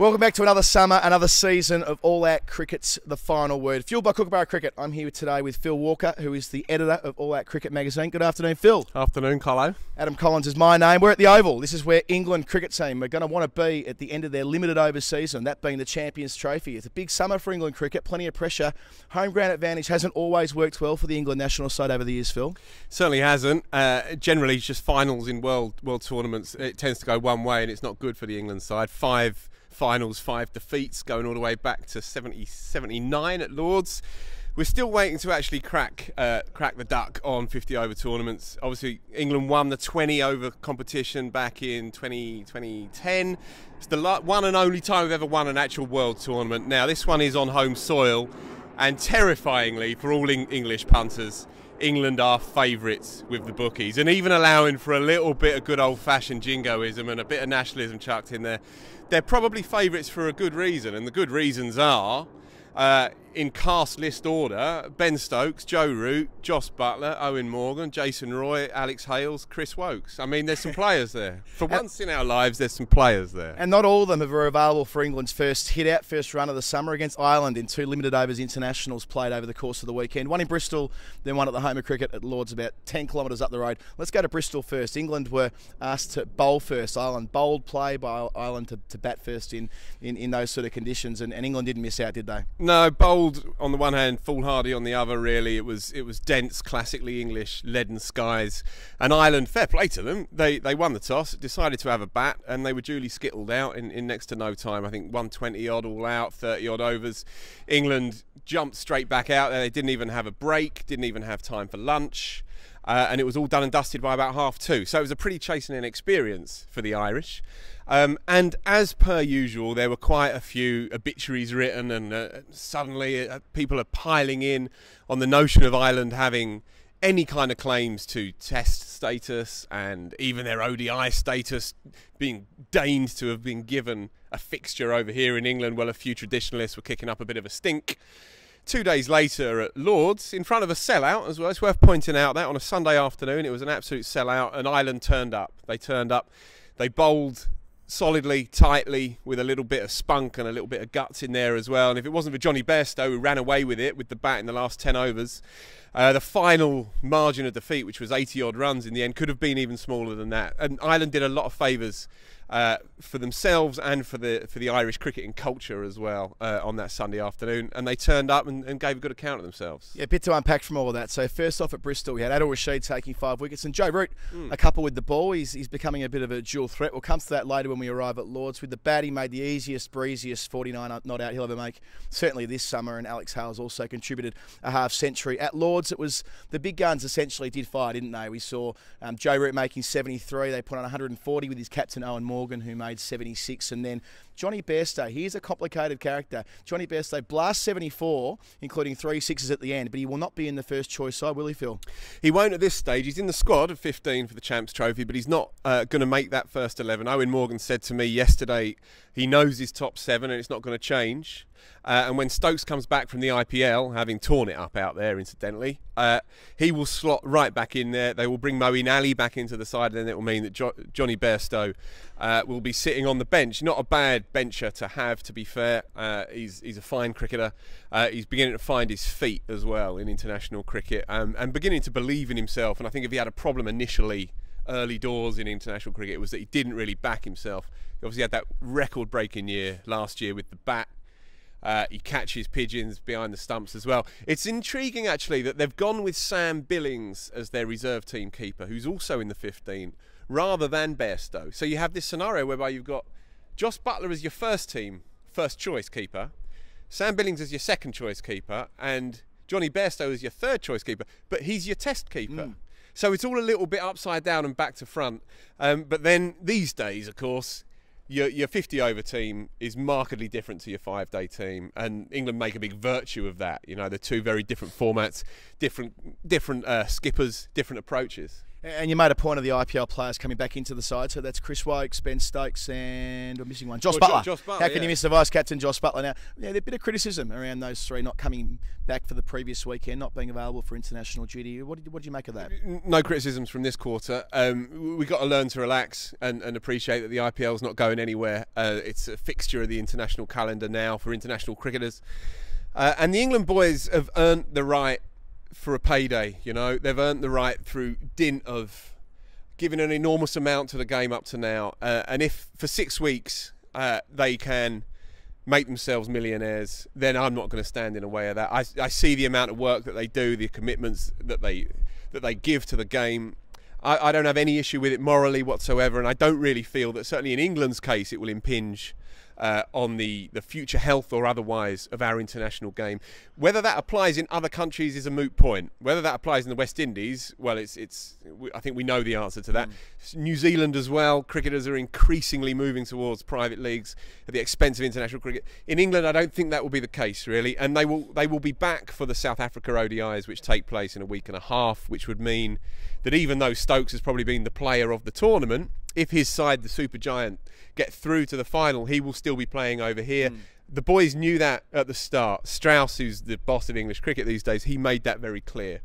Welcome back to another summer, another season of All Out Cricket's The Final Word. Fueled by Kookaburra Cricket, I'm here today with Phil Walker, who is the editor of All Out Cricket magazine. Good afternoon, Phil. Afternoon, Colo. Adam Collins is my name. We're at the Oval. This is where England cricket team are going to want to be at the end of their limited over season, that being the Champions Trophy. It's a big summer for England cricket, plenty of pressure. Home ground advantage hasn't always worked well for the England national side over the years, Phil. Certainly hasn't. Generally, it's just finals in world tournaments. It tends to go one way, and it's not good for the England side. 5 finals, 5 defeats, going all the way back to 79 at Lords. We're still waiting to actually crack the duck on 50 over tournaments. Obviously, England won the 20 over competition back in 2010. It's the one and only time we've ever won an actual world tournament. Now, this one is on home soil, and terrifyingly for all English punters, England are favourites with the bookies, and even allowing for a little bit of good old-fashioned jingoism and a bit of nationalism chucked in there. They're probably favourites for a good reason, and the good reasons are, in cast list order, Ben Stokes, Joe Root, Jos Buttler, Owen Morgan, Jason Roy, Alex Hales, Chris Wokes. I mean, there's some players there. For once in our lives, there's some players there. And not all of them are available for England's first hit-out, first run of the summer against Ireland in 2 limited overs internationals played over the course of the weekend. One in Bristol, then one at the home of cricket at Lords, about 10 kilometres up the road. Let's go to Bristol first. England were asked to bowl first. Ireland bowled play by Ireland to bat first in those sort of conditions, and England didn't miss out, did they? No, bowled on the one hand, foolhardy on the other. Really, it was dense, classically English, leaden skies. And Ireland, fair play to them, they won the toss, decided to have a bat, and they were duly skittled out in next to no time. I think 120 odd all out, 30 odd overs. England jumped straight back out there. They didn't even have a break, didn't even have time for lunch. And it was all done and dusted by about 2:30. So it was a pretty chastening experience for the Irish. And as per usual, there were quite a few obituaries written, and suddenly people are piling in on the notion of Ireland having any kind of claims to test status and even their ODI status being deigned to have been given a fixture over here in England. Well, a few traditionalists were kicking up a bit of a stink. 2 days later at Lords, in front of a sellout as well. It's worth pointing out that on a Sunday afternoon, it was an absolute sellout, and Ireland turned up. They turned up. They bowled solidly, tightly, with a little bit of spunk and a little bit of guts in there as well. And if it wasn't for Johnny Bairstow, who ran away with it with the bat in the last 10 overs, the final margin of defeat, which was 80 odd runs in the end, could have been even smaller than that. And Ireland did a lot of favours for themselves and for the Irish cricketing culture as well on that Sunday afternoon, and they turned up and gave a good account of themselves. Yeah, a bit to unpack from all of that. So first off at Bristol, we had Adil Rashid taking 5 wickets, and Joe Root a couple with the ball. He's becoming a bit of a dual threat. We'll come to that later when we arrive at Lords. With the bat, he made the easiest, breeziest 49 not out he'll ever make, certainly this summer, and Alex Hales also contributed a half century. At Lords, it was the big guns essentially did fire, didn't they? We saw Joe Root making 73. They put on 140 with his captain Owen Morgan, who made 76, and then Johnny Bairstow. He's a complicated character. Johnny Bairstow blasts 74, including 3 sixes at the end, but he will not be in the first choice side, will he, Phil? He won't at this stage. He's in the squad of 15 for the Champs Trophy, but he's not going to make that first 11. Owen Morgan said to me yesterday he knows his top 7 and it's not going to change. And when Stokes comes back from the IPL, having torn it up out there incidentally, he will slot right back in there. They will bring Moeen Ali back into the side, and then it will mean that Johnny Bairstow will be sitting on the bench. Not a bad bencher to have, to be fair. He's a fine cricketer. He's beginning to find his feet as well in international cricket, and beginning to believe in himself. And I think if he had a problem initially early doors in international cricket, it was that he didn't really back himself. He obviously had that record-breaking year last year with the bat. He catches pigeons behind the stumps as well. It's intriguing actually that they've gone with Sam Billings as their reserve team keeper, who's also in the 15, rather than Bairstow. So you have this scenario whereby you've got Jos Buttler as your first choice keeper, Sam Billings as your second choice keeper, and Johnny Bairstow as your third choice keeper, but he's your test keeper. So it's all a little bit upside down and back to front. But then these days, of course, your 50 over team is markedly different to your 5-day team, and England make a big virtue of that. You know, they're 2 very different formats, different skippers, different approaches. And you made a point of the IPL players coming back into the side, so that's Chris Wokes, Ben Stokes, and we're missing one, Josh Butler. Josh Butler. How can you miss the vice-captain, Josh Butler? Now, there's a bit of criticism around those three not coming back for the previous weekend, not being available for international duty. What did you make of that? No criticisms from this quarter. We've got to learn to relax and appreciate that the IPL's not going anywhere. It's a fixture of the international calendar now for international cricketers. And the England boys have earned the right for a payday, you know. They've earned the right through dint of giving an enormous amount to the game up to now. And if for 6 weeks they can make themselves millionaires, then I'm not going to stand in the way of that. I see the amount of work that they do, the commitments that they give to the game. I don't have any issue with it morally whatsoever, and I don't really feel that, certainly in England's case, it will impinge on the future health or otherwise of our international game. Whether that applies in other countries is a moot point. Whether that applies in the West Indies, well, I think we know the answer to that. New Zealand as well, cricketers are increasingly moving towards private leagues at the expense of international cricket. In England, I don't think that will be the case, really, and they will be back for the South Africa ODIs, which take place in a week and a half, which would mean that even though Stokes has probably been the player of the tournament, if his side, the Super Giant, get through to the final, he will still be playing over here. The boys knew that at the start. Strauss, who's the boss of English cricket these days, he made that very clear.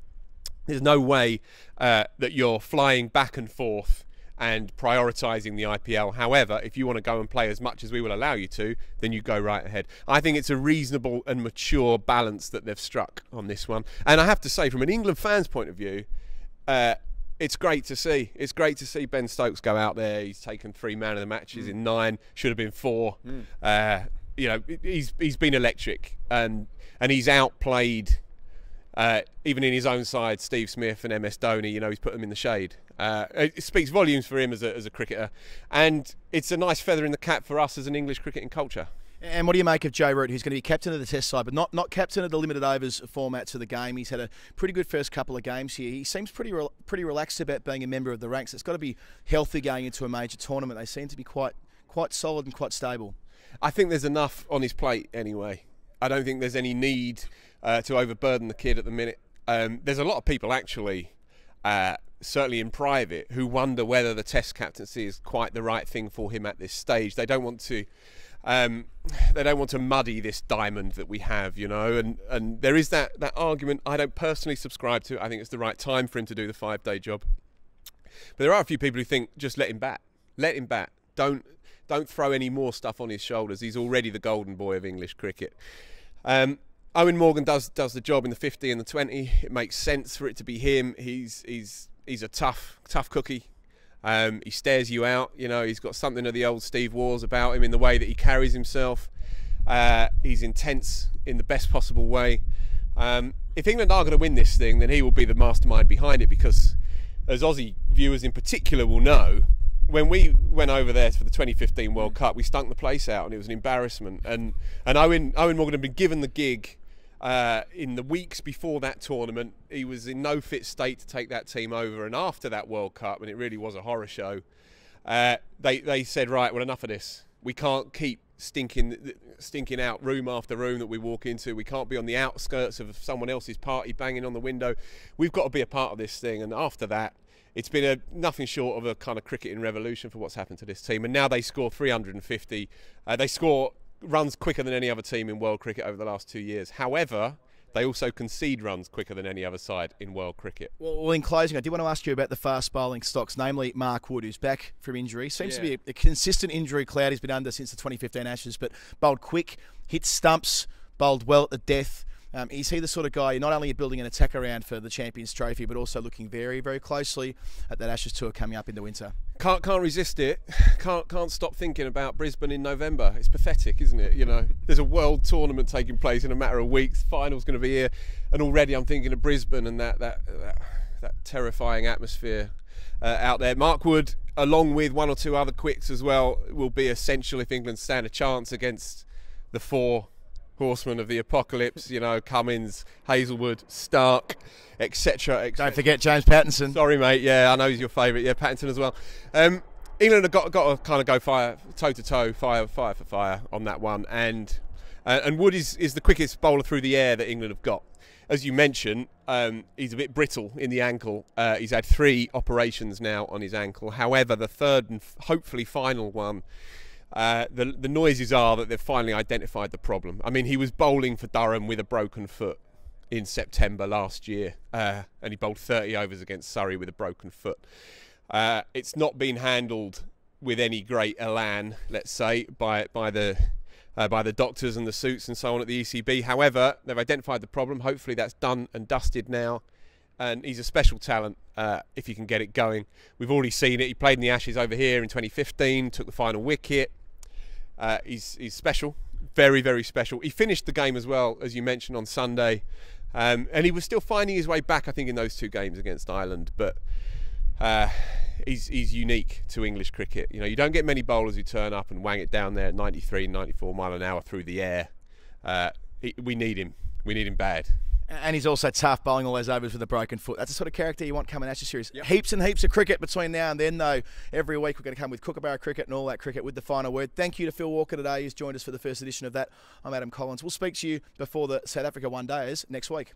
There's no way that you're flying back and forth and prioritising the IPL. However, if you want to go and play as much as we will allow you to, then you go right ahead. I think it's a reasonable and mature balance that they've struck on this one. And I have to say, from an England fan's point of view, it's great to see. It's great to see Ben Stokes go out there. He's taken 3 man of the matches in 9. Should have been 4. You know, he's been electric, and he's outplayed even in his own side, Steve Smith and MS Dhoni. You know, he's put them in the shade. It speaks volumes for him as a cricketer, and it's a nice feather in the cap for us as an English cricketing culture. And what do you make of Joe Root, who's going to be captain of the Test side, but not captain of the limited overs formats of the game? He's had a pretty good first couple of games here. He seems pretty relaxed about being a member of the ranks. It's got to be healthy going into a major tournament. They seem to be quite solid and quite stable. I think there's enough on his plate anyway. I don't think there's any need to overburden the kid at the minute. There's a lot of people actually, certainly in private, who wonder whether the Test captaincy is quite the right thing for him at this stage. They don't want to. They don't want to muddy this diamond that we have, you know, and there is that argument. I don't personally subscribe to it. I think it's the right time for him to do the 5-day job. But there are a few people who think, just let him bat. Let him bat. Don't throw any more stuff on his shoulders. He's already the golden boy of English cricket. Owen Morgan does the job in the 50 and the 20. It makes sense for it to be him. He's a tough cookie. He stares you out, you know. He's got something of the old Steve Wars about him in the way that he carries himself. He's intense in the best possible way. If England are going to win this thing, then he will be the mastermind behind it, because, as Aussie viewers in particular will know, when we went over there for the 2015 World Cup, we stunk the place out and it was an embarrassment. And Owen Morgan had been given the gig in the weeks before that tournament. He was in no fit state to take that team over, and after that World Cup, and it really was a horror show, they said, right, well, enough of this. We can't keep stinking out room after room that we walk into. We can't be on the outskirts of someone else's party banging on the window. We've got to be a part of this thing. And after that, it's been nothing short of a kind of cricketing revolution for what's happened to this team. And now they score 350. They score runs quicker than any other team in world cricket over the last 2 years. However, they also concede runs quicker than any other side in world cricket. Well, in closing, I did want to ask you about the fast bowling stocks, namely Mark Wood, who's back from injury. Seems to be a consistent injury cloud he's been under since the 2015 Ashes, but bowled quick, hit stumps, bowled well at the death. Is he the sort of guy you're not only building an attack around for the Champions Trophy, but also looking very, very closely at that Ashes tour coming up in the winter? Can't resist it. Can't stop thinking about Brisbane in November. It's pathetic, isn't it? You know, there's a world tournament taking place in a matter of weeks. Final's going to be here, and already I'm thinking of Brisbane and that terrifying atmosphere out there. Mark Wood, along with 1 or 2 other quicks as well, will be essential if England stand a chance against the 4 horsemen of the apocalypse, you know, Cummins, Hazelwood, Stark, etc. Don't forget James Pattinson. Sorry, mate. Yeah, I know he's your favourite. Yeah, Pattinson as well. England have got to kind of go toe to toe, fire for fire on that one. And Wood is the quickest bowler through the air that England have got. as you mentioned, he's a bit brittle in the ankle. He's had 3 operations now on his ankle. However, the third and hopefully final one, the noises are that they've finally identified the problem. I mean, he was bowling for Durham with a broken foot in September last year, and he bowled 30 overs against Surrey with a broken foot. It's not been handled with any great elan, let's say, by the doctors and the suits and so on at the ECB. However, they've identified the problem. Hopefully that's done and dusted now, and he's a special talent if you can get it going. We've already seen it. He played in the Ashes over here in 2015, took the final wicket. He's special, very, very special. He finished the game as well, as you mentioned, on Sunday, and he was still finding his way back, I think, in those 2 games against Ireland, but he's unique to English cricket. You know, you don't get many bowlers who turn up and wang it down there at 93, 94 mile an hour through the air. We need him. We need him bad. And he's also tough, bowling all those overs with a broken foot. That's the sort of character you want coming Ashes series. Yep. Heaps and heaps of cricket between now and then, though. Every week we're going to come with Kookaburra cricket and all that cricket with the final word. Thank you to Phil Walker today, who's joined us for the first edition of that. I'm Adam Collins. We'll speak to you before the South Africa One Days next week.